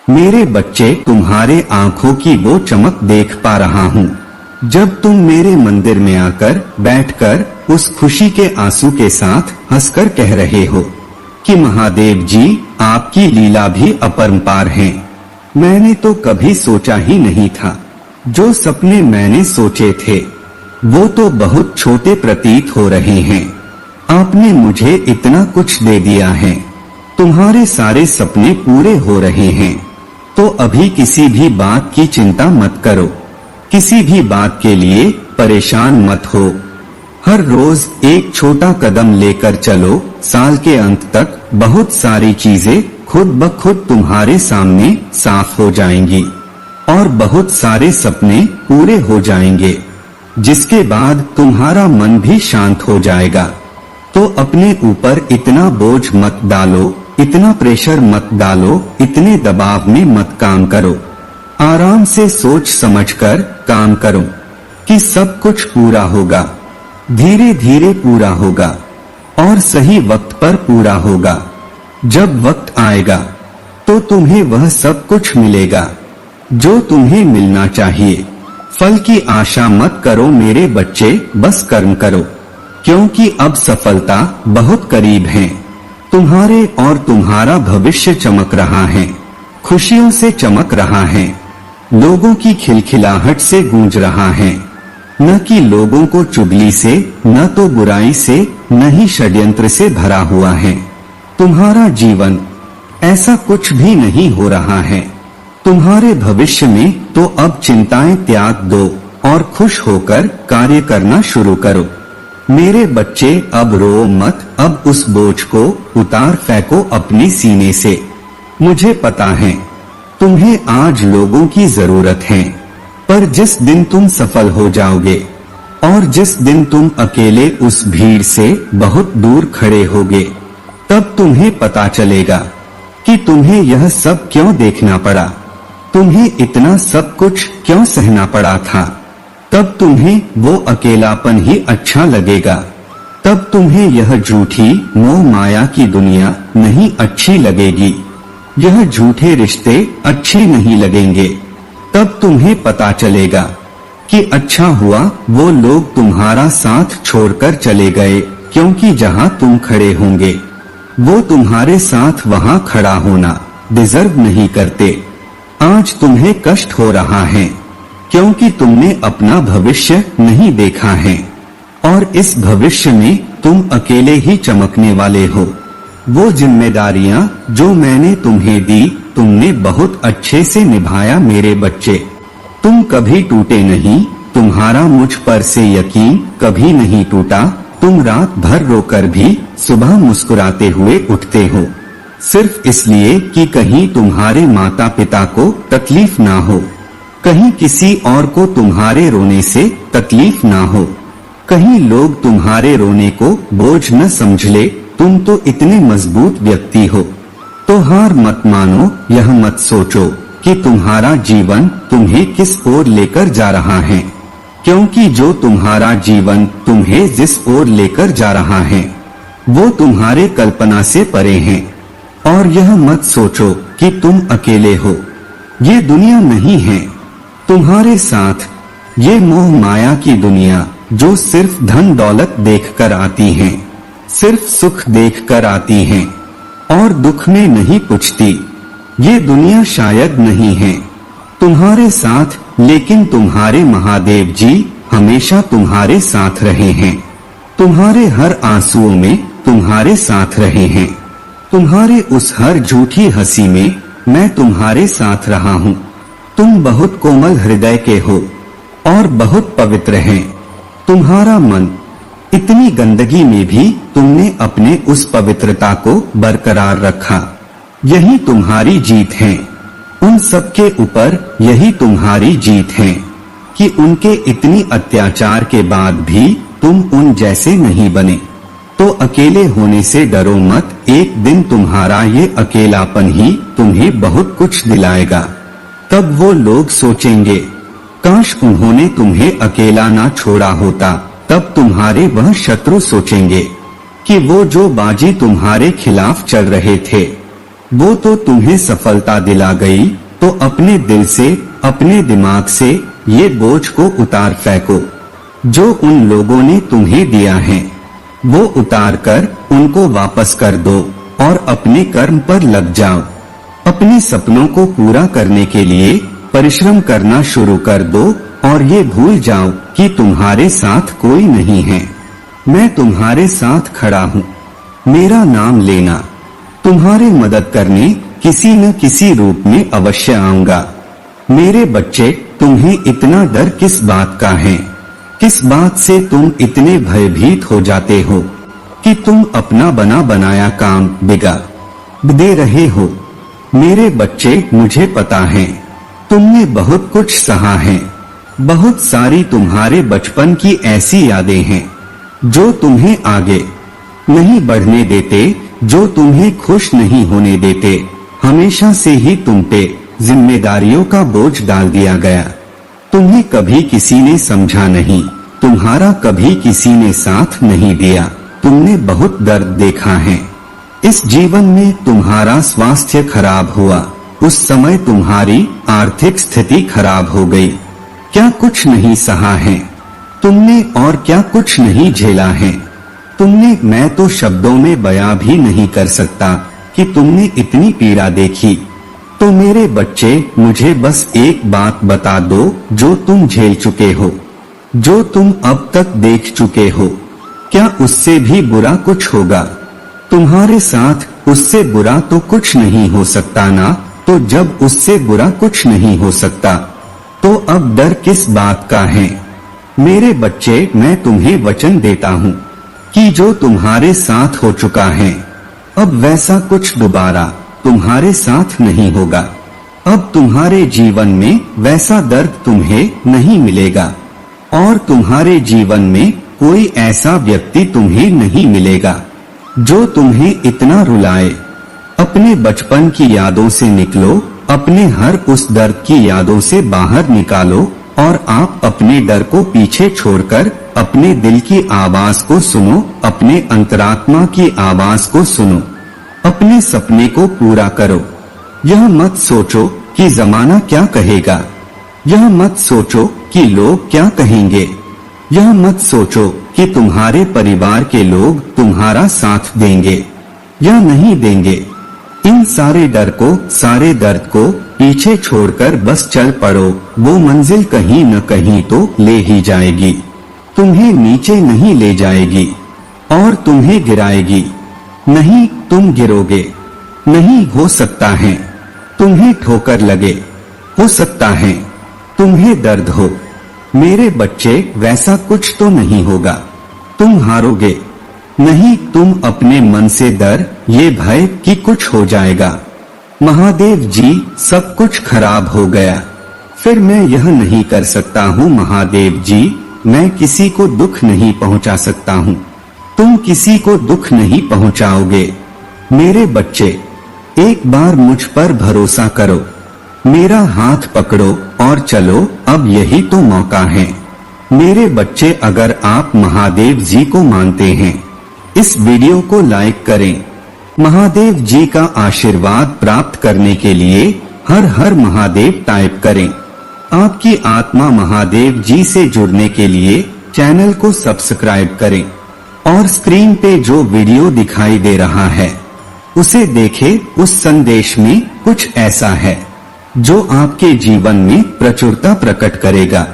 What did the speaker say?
मेरे बच्चे, तुम्हारे आंखों की वो चमक देख पा रहा हूँ जब तुम मेरे मंदिर में आकर बैठकर उस खुशी के आंसू के साथ हंसकर कह रहे हो कि महादेव जी, आपकी लीला भी अपरंपार है। मैंने तो कभी सोचा ही नहीं था। जो सपने मैंने सोचे थे वो तो बहुत छोटे प्रतीत हो रहे हैं। आपने मुझे इतना कुछ दे दिया है। तुम्हारे सारे सपने पूरे हो रहे हैं। तो अभी किसी भी बात की चिंता मत करो, किसी भी बात के लिए परेशान मत हो। हर रोज एक छोटा कदम लेकर चलो। साल के अंत तक बहुत सारी चीजें खुद ब खुद तुम्हारे सामने साफ हो जाएंगी और बहुत सारे सपने पूरे हो जाएंगे, जिसके बाद तुम्हारा मन भी शांत हो जाएगा। तो अपने ऊपर इतना बोझ मत डालो, इतना प्रेशर मत डालो, इतने दबाव में मत काम करो। आराम से सोच समझकर काम करो कि सब कुछ पूरा होगा, धीरे धीरे पूरा होगा और सही वक्त पर पूरा होगा। जब वक्त आएगा तो तुम्हें वह सब कुछ मिलेगा जो तुम्हें मिलना चाहिए। फल की आशा मत करो मेरे बच्चे, बस कर्म करो, क्योंकि अब सफलता बहुत करीब है। तुम्हारे और तुम्हारा भविष्य चमक रहा है, खुशियों से चमक रहा है, लोगों की खिलखिलाहट से गूंज रहा है। न कि लोगों को चुगली से, न तो बुराई से, न ही षड्यंत्र से भरा हुआ है। तुम्हारा जीवन ऐसा कुछ भी नहीं हो रहा है। तुम्हारे भविष्य में तो अब चिंताएं त्याग दो और खुश होकर कार्य करना शुरू करो। मेरे बच्चे, अब रो मत, अब उस बोझ को उतार फेंको अपने सीने से। मुझे पता है तुम्हें आज लोगों की जरूरत है, पर जिस दिन तुम सफल हो जाओगे और जिस दिन तुम अकेले उस भीड़ से बहुत दूर खड़े होगे, तब तुम्हें पता चलेगा कि तुम्हें यह सब क्यों देखना पड़ा, तुम्हें इतना सब कुछ क्यों सहना पड़ा था। तब तुम्हें वो अकेलापन ही अच्छा लगेगा। तब तुम्हें यह झूठी मोह माया की दुनिया नहीं अच्छी लगेगी, यह झूठे रिश्ते अच्छे नहीं लगेंगे। तब तुम्हें पता चलेगा कि अच्छा हुआ वो लोग तुम्हारा साथ छोड़कर चले गए, क्योंकि जहां तुम खड़े होंगे वो तुम्हारे साथ वहां खड़ा होना डिजर्व नहीं करते। आज तुम्हें कष्ट हो रहा है क्योंकि तुमने अपना भविष्य नहीं देखा है और इस भविष्य में तुम अकेले ही चमकने वाले हो। वो जिम्मेदारियां जो मैंने तुम्हें दी, तुमने बहुत अच्छे से निभाया मेरे बच्चे। तुम कभी टूटे नहीं, तुम्हारा मुझ पर से यकीन कभी नहीं टूटा। तुम रात भर रोकर भी सुबह मुस्कुराते हुए उठते हो, सिर्फ इसलिए कि कहीं तुम्हारे माता पिता को तकलीफ ना हो, कहीं किसी और को तुम्हारे रोने से तकलीफ ना हो, कहीं लोग तुम्हारे रोने को बोझ न समझ ले। तुम तो इतने मजबूत व्यक्ति हो। तो हार मत मानो, यह मत सोचो कि तुम्हारा जीवन तुम्हें किस ओर लेकर जा रहा है, क्योंकि जो तुम्हारा जीवन तुम्हें जिस ओर लेकर जा रहा है वो तुम्हारे कल्पना से परे है। और यह मत सोचो कि तुम अकेले हो, ये दुनिया नहीं है तुम्हारे साथ। ये मोह माया की दुनिया जो सिर्फ धन दौलत देखकर आती है, सिर्फ सुख देखकर आती है और दुख में नहीं पूछती, ये दुनिया शायद नहीं है तुम्हारे साथ। लेकिन तुम्हारे महादेव जी हमेशा तुम्हारे साथ रहे हैं, तुम्हारे हर आंसुओं में तुम्हारे साथ रहे हैं, तुम्हारे उस हर झूठी हंसी में मैं तुम्हारे साथ रहा हूँ। तुम बहुत कोमल हृदय के हो और बहुत पवित्र हैं। तुम्हारा मन, इतनी गंदगी में भी तुमने अपने उस पवित्रता को बरकरार रखा। यही तुम्हारी जीत है, उन सबके ऊपर यही तुम्हारी जीत है कि उनके इतनी अत्याचार के बाद भी तुम उन जैसे नहीं बने। तो अकेले होने से डरो मत, एक दिन तुम्हारा ये अकेलापन ही तुम्हें बहुत कुछ दिलाएगा। तब वो लोग सोचेंगे काश उन्होंने तुम्हें अकेला ना छोड़ा होता। तब तुम्हारे वह शत्रु सोचेंगे कि वो जो बाजी तुम्हारे खिलाफ चल रहे थे वो तो तुम्हें सफलता दिला गई, तो अपने दिल से, अपने दिमाग से ये बोझ को उतार फेंको जो उन लोगों ने तुम्हें दिया है। वो उतार कर उनको वापस कर दो और अपने कर्म पर लग जाओ। अपने सपनों को पूरा करने के लिए परिश्रम करना शुरू कर दो और ये भूल जाओ कि तुम्हारे साथ कोई नहीं है। मैं तुम्हारे साथ खड़ा हूँ। मेरा नाम लेना। तुम्हारी मदद करने किसी न किसी रूप में अवश्य आऊंगा। मेरे बच्चे, तुम्हें इतना डर किस बात का है? किस बात से तुम इतने भयभीत हो जाते हो कि तुम अपना बना बनाया काम बिगाड़ दे रहे हो? मेरे बच्चे, मुझे पता है तुमने बहुत कुछ सहा है। बहुत सारी तुम्हारे बचपन की ऐसी यादें हैं जो तुम्हें आगे नहीं बढ़ने देते, जो तुम्हें खुश नहीं होने देते। हमेशा से ही तुम पे जिम्मेदारियों का बोझ डाल दिया गया। तुम्हें कभी किसी ने समझा नहीं, तुम्हारा कभी किसी ने साथ नहीं दिया। तुमने बहुत दर्द देखा है। इस जीवन में तुम्हारा स्वास्थ्य खराब हुआ, उस समय तुम्हारी आर्थिक स्थिति खराब हो गई। क्या कुछ नहीं सहा है तुमने और क्या कुछ नहीं झेला है तुमने? मैं तो शब्दों में बयां भी नहीं कर सकता कि तुमने इतनी पीड़ा देखी। तो मेरे बच्चे, मुझे बस एक बात बता दो, जो तुम झेल चुके हो, जो तुम अब तक देख चुके हो, क्या उससे भी बुरा कुछ होगा? तुम्हारे साथ उससे बुरा तो कुछ नहीं हो सकता ना। तो जब उससे बुरा कुछ नहीं हो सकता, तो अब डर किस बात का है? मेरे बच्चे, मैं तुम्हें वचन देता हूँ कि जो तुम्हारे साथ हो चुका है, अब वैसा कुछ दोबारा तुम्हारे साथ नहीं होगा। अब तुम्हारे जीवन में वैसा दर्द तुम्हें नहीं मिलेगा और तुम्हारे जीवन में कोई ऐसा व्यक्ति तुम्हें नहीं मिलेगा जो तुम्हें इतना रुलाए। अपने बचपन की यादों से निकलो, अपने हर उस दर्द की यादों से बाहर निकालो और आप अपने डर को पीछे छोड़कर अपने दिल की आवाज को सुनो, अपने अंतरात्मा की आवाज को सुनो। अपने सपने को पूरा करो। यह मत सोचो कि जमाना क्या कहेगा, यह मत सोचो कि लोग क्या कहेंगे, यह मत सोचो कि तुम्हारे परिवार के लोग तुम्हारा साथ देंगे या नहीं देंगे। इन सारे डर को, सारे दर्द को पीछे छोड़कर बस चल पड़ो। वो मंजिल कहीं न कहीं तो ले ही जाएगी, तुम्हें नीचे नहीं ले जाएगी और तुम्हें गिराएगी नहीं। तुम गिरोगे नहीं, हो सकता है तुम्हें ठोकर लगे, हो सकता है तुम्हें दर्द हो। मेरे बच्चे, वैसा कुछ तो नहीं होगा। तुम हारोगे नहीं। तुम अपने मन से डर, ये भय कि कुछ हो जाएगा। महादेव जी, सब कुछ खराब हो गया, फिर मैं यह नहीं कर सकता हूँ। महादेव जी, मैं किसी को दुख नहीं पहुँचा सकता हूँ। तुम किसी को दुख नहीं पहुँचाओगे। मेरे बच्चे, एक बार मुझ पर भरोसा करो, मेरा हाथ पकड़ो और चलो। अब यही तो मौका है। मेरे बच्चे, अगर आप महादेव जी को मानते हैं, इस वीडियो को लाइक करें। महादेव जी का आशीर्वाद प्राप्त करने के लिए हर हर महादेव टाइप करें। आपकी आत्मा महादेव जी से जुड़ने के लिए चैनल को सब्सक्राइब करें और स्क्रीन पे जो वीडियो दिखाई दे रहा है उसे देखें। उस संदेश में कुछ ऐसा है जो आपके जीवन में प्रचुरता प्रकट करेगा।